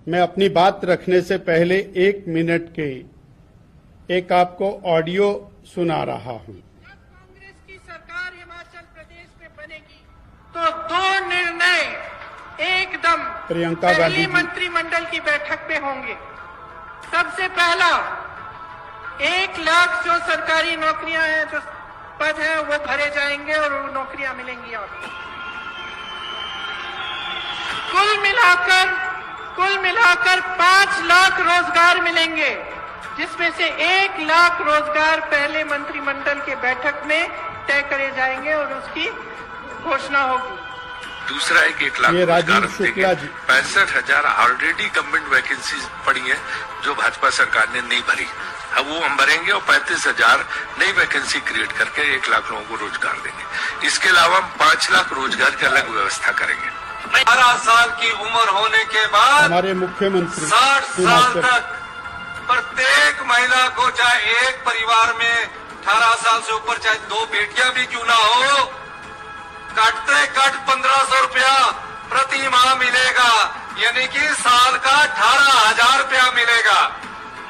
मैं अपनी बात रखने से पहले 1 मिनट के एक आपको ऑडियो सुना रहा हूं। कांग्रेस की सरकार हिमाचल प्रदेश में बनेगी तो 2 निर्णय एकदम प्रियंका गांधी मंत्रिमंडल की बैठक में होंगे। सबसे पहला 1 लाख जो सरकारी नौकरियां हैं, जो पद हैं, वो भरे जाएंगे और वो नौकरियां मिलेंगी आपको। कुल मिलाकर 5 लाख रोजगार मिलेंगे, जिसमें से 1 लाख रोजगार पहले मंत्रिमंडल के बैठक में तय करे जाएंगे और उसकी घोषणा होगी। दूसरा है कि 1 लाख रोजगार देंगे। 65,000 ऑलरेडी गवर्नमेंट वैकेंसीज पड़ी हैं जो भाजपा सरकार ने नहीं भरी, अब वो हम भरेंगे और 35,000 नई वैकेंसी क्रिएट करके 1 लाख लोगों को रोजगार देंगे। इसके अलावा हम 5 लाख रोजगार की अलग व्यवस्था करेंगे। 18 साल की उम्र होने के बाद हमारे मुख्यमंत्री 60 साल तक प्रत्येक महिला को, चाहे एक परिवार में 18 साल से ऊपर चाहे 2 बेटियां भी क्यों ना हो, कटते कट 1,500 रुपया प्रति माह मिलेगा, यानी कि साल का 18,000 रुपया मिलेगा।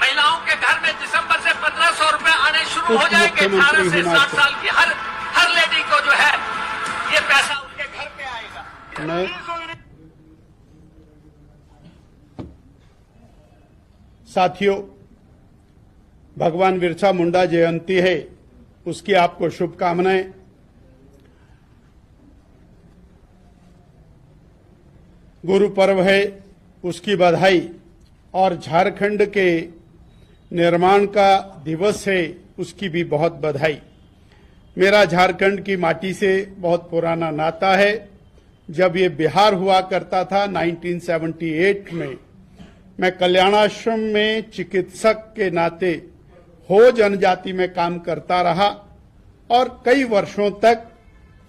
महिलाओं के घर में दिसंबर से 1,500 रुपए आने शुरू हो जाएंगे। 18 से 60 साल की हर लेडी को जो है ये पैसा उनके घर पे आएगा। साथियों, भगवान बिरसा मुंडा जयंती है, उसकी आपको शुभकामनाएं। गुरु पर्व है, उसकी बधाई। और झारखंड के निर्माण का दिवस है, उसकी भी बहुत बधाई। मेरा झारखंड की माटी से बहुत पुराना नाता है। जब ये बिहार हुआ करता था 1978 में, मैं कल्याणाश्रम में चिकित्सक के नाते हो जनजाति में काम करता रहा और कई वर्षों तक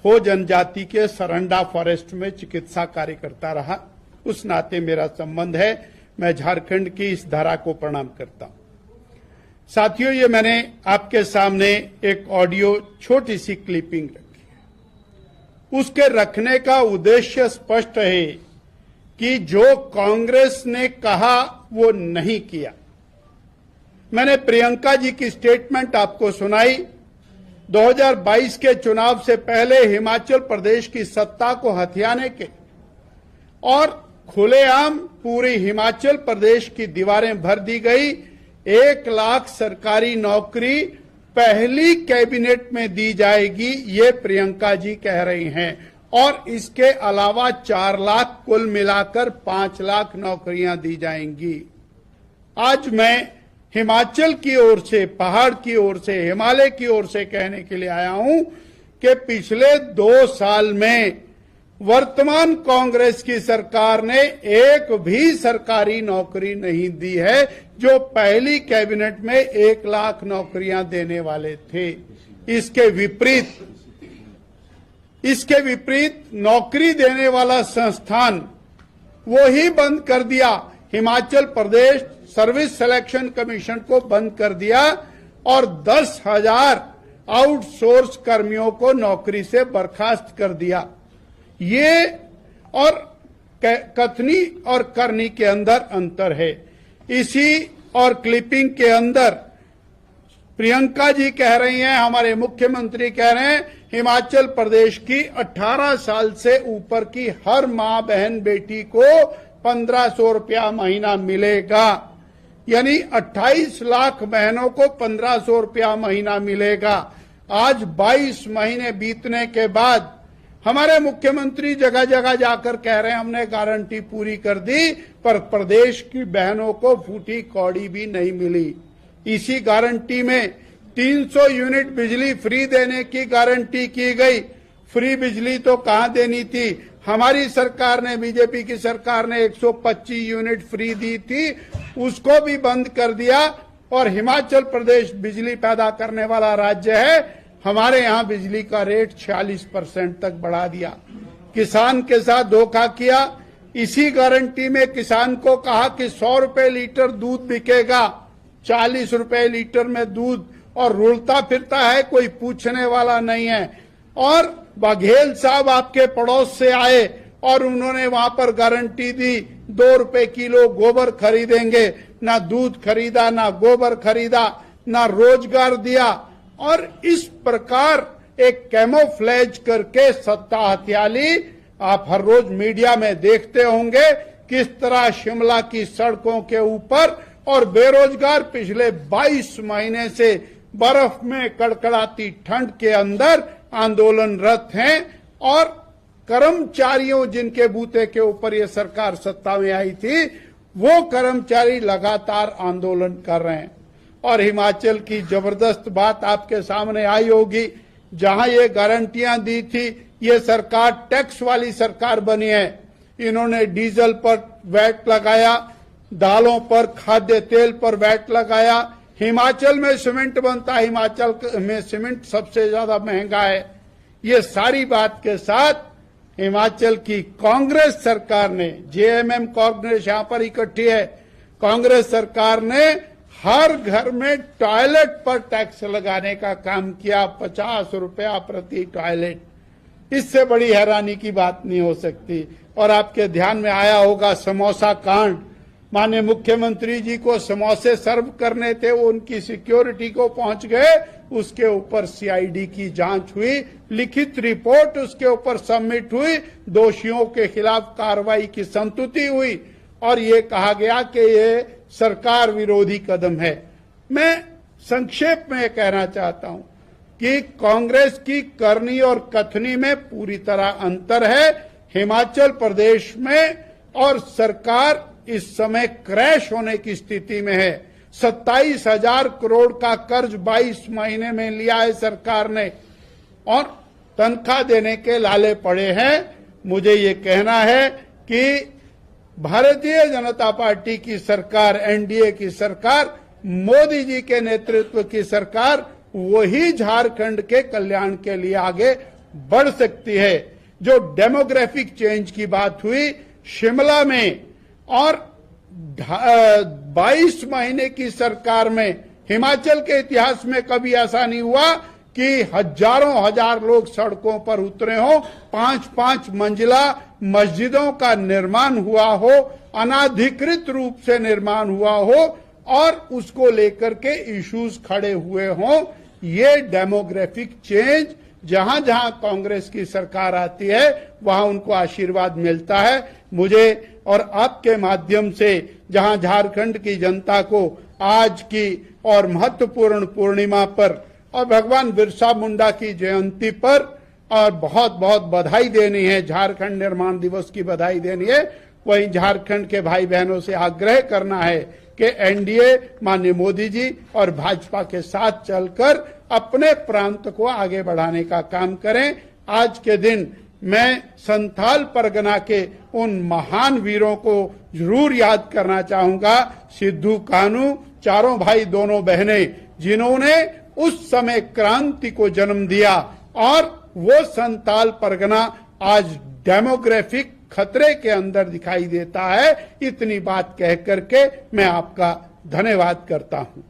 हो जनजाति के सरंडा फॉरेस्ट में चिकित्सा कार्य करता रहा। उस नाते मेरा संबंध है। मैं झारखंड की इस धारा को प्रणाम करता हूं। साथियों, ये मैंने आपके सामने एक ऑडियो छोटी सी क्लिपिंग रखी है। उसके रखने का उद्देश्य स्पष्ट है कि जो कांग्रेस ने कहा वो नहीं किया। मैंने प्रियंका जी की स्टेटमेंट आपको सुनाई। 2022 के चुनाव से पहले हिमाचल प्रदेश की सत्ता को हथियाने के और खुलेआम पूरे हिमाचल प्रदेश की दीवारें भर दी गई। 1 लाख सरकारी नौकरी पहली कैबिनेट में दी जाएगी, ये प्रियंका जी कह रही हैं। और इसके अलावा 4 लाख, कुल मिलाकर 5 लाख नौकरियां दी जाएंगी। आज मैं हिमाचल की ओर से, पहाड़ की ओर से, हिमालय की ओर से कहने के लिए आया हूं कि पिछले 2 साल में वर्तमान कांग्रेस की सरकार ने एक भी सरकारी नौकरी नहीं दी है, जो पहली कैबिनेट में 1 लाख नौकरियां देने वाले थे। इसके विपरीत नौकरी देने वाला संस्थान वो ही बंद कर दिया। Himachal Pradesh service selection commission को बंद कर दिया और 10,000 आउटसोर्स कर्मियों को नौकरी से बर्खास्त कर दिया। ये और कथनी और करनी के अंदर अंतर है। इसी और क्लिपिंग के अंदर प्रियंका जी कह रही हैं, हमारे मुख्यमंत्री कह रहे हैं, हिमाचल प्रदेश की 18 साल से ऊपर की हर मां बहन बेटी को 1,500 रुपया महीना मिलेगा। यानी 28 लाख बहनों को 1,500 रुपया महीना मिलेगा। आज 22 महीने बीतने के बाद हमारे मुख्यमंत्री जगह जगह जाकर कह रहे हैं हमने गारंटी पूरी कर दी, पर प्रदेश की बहनों को फूटी कौड़ी भी नहीं मिली। इसी गारंटी में 300 यूनिट बिजली फ्री देने की गारंटी की गई। फ्री बिजली तो कहां देनी थी? हमारी सरकार ने, बीजेपी की सरकार ने 125 यूनिट फ्री दी थी, उसको भी बंद कर दिया। और हिमाचल प्रदेश बिजली पैदा करने वाला राज्य है, हमारे यहां बिजली का रेट 46% तक बढ़ा दिया। किसान के साथ धोखा किया। इसी गारंटी में किसान को कहा कि 100 रुपए लीटर दूध बिकेगा, 40 रुपए लीटर में दूध, और रुलता फिरता है, कोई पूछने वाला नहीं है। और बघेल साहब आपके पड़ोस से आए और उन्होंने वहां पर गारंटी दी ₹2 किलो गोबर खरीदेंगे, ना दूध खरीदा, ना गोबर खरीदा, ना रोजगार दिया। और इस प्रकार एक कैमोफ्लेज करके सत्ता हथियाली। आप हर रोज मीडिया में देखते होंगे किस तरह शिमला की सड़कों के ऊपर और बेरोजगार पिछले 22 महीने से बर्फ में कड़कड़ाती ठंड के अंदर आंदोलनरत हैं। और कर्मचारियों जिनके बूते के ऊपर ये सरकार सत्ता में आई थी, वो कर्मचारी लगातार आंदोलन कर रहे हैं। और हिमाचल की जबरदस्त बात आपके सामने आई होगी, जहां ये गारंटियां दी थी, ये सरकार टैक्स वाली सरकार बनी है। इन्होंने डीजल पर वैट लगाया, दालों पर, खाद्य तेल पर वैट लगाया। हिमाचल में सीमेंट बनता है, हिमाचल में सीमेंट सबसे ज्यादा महंगा है। ये सारी बात के साथ हिमाचल की कांग्रेस सरकार ने, जेएमएम कांग्रेस यहां पर इकट्ठी है, कांग्रेस सरकार ने हर घर में टॉयलेट पर टैक्स लगाने का काम किया, ₹50 प्रति टॉयलेट। इससे बड़ी हैरानी की बात नहीं हो सकती। और आपके ध्यान में आया होगा समोसा कांड, माननीय मुख्यमंत्री जी को समोसे सर्व करने थे, वो उनकी सिक्योरिटी को पहुंच गए, उसके ऊपर सीआईडी की जांच हुई, लिखित रिपोर्ट उसके ऊपर सबमिट हुई, दोषियों के खिलाफ कार्रवाई की संतुति हुई और ये कहा गया कि ये सरकार विरोधी कदम है। मैं संक्षेप में कहना चाहता हूं कि कांग्रेस की करनी और कथनी में पूरी तरह अंतर है। हिमाचल प्रदेश में और सरकार इस समय क्रैश होने की स्थिति में है। 27,000 करोड़ का कर्ज 22 महीने में लिया है सरकार ने और तनख्वाह देने के लाले पड़े हैं। मुझे ये कहना है कि भारतीय जनता पार्टी की सरकार, एनडीए की सरकार, मोदी जी के नेतृत्व की सरकार, वही झारखंड के कल्याण के लिए आगे बढ़ सकती है। जो डेमोग्राफिक चेंज की बात हुई शिमला में और 22 महीने की सरकार में, हिमाचल के इतिहास में कभी ऐसा नहीं हुआ कि हजारों हजार लोग सड़कों पर उतरे हो, 5-5 मंजिला मस्जिदों का निर्माण हुआ हो, अनाधिकृत रूप से निर्माण हुआ हो और उसको लेकर के इश्यूज खड़े हुए हों। ये डेमोग्राफिक चेंज जहां जहां कांग्रेस की सरकार आती है वहां उनको आशीर्वाद मिलता है। मुझे और आपके माध्यम से जहां झारखंड की जनता को आज की और महत्वपूर्ण पूर्णिमा पर और भगवान बिरसा मुंडा की जयंती पर और बहुत बहुत बधाई देनी है, झारखंड निर्माण दिवस की बधाई देनी है। वहीं झारखंड के भाई बहनों से आग्रह करना है कि एनडीए, माननीय मोदी जी और भाजपा के साथ चलकर अपने प्रांत को आगे बढ़ाने का काम करें। आज के दिन मैं संथाल परगना के उन महान वीरों को जरूर याद करना चाहूंगा, सिद्धू कानू, चारों भाई दोनों बहनें, जिन्होंने उस समय क्रांति को जन्म दिया और वो संथाल परगना आज डेमोग्राफिक खतरे के अंदर दिखाई देता है। इतनी बात कह करके मैं आपका धन्यवाद करता हूं।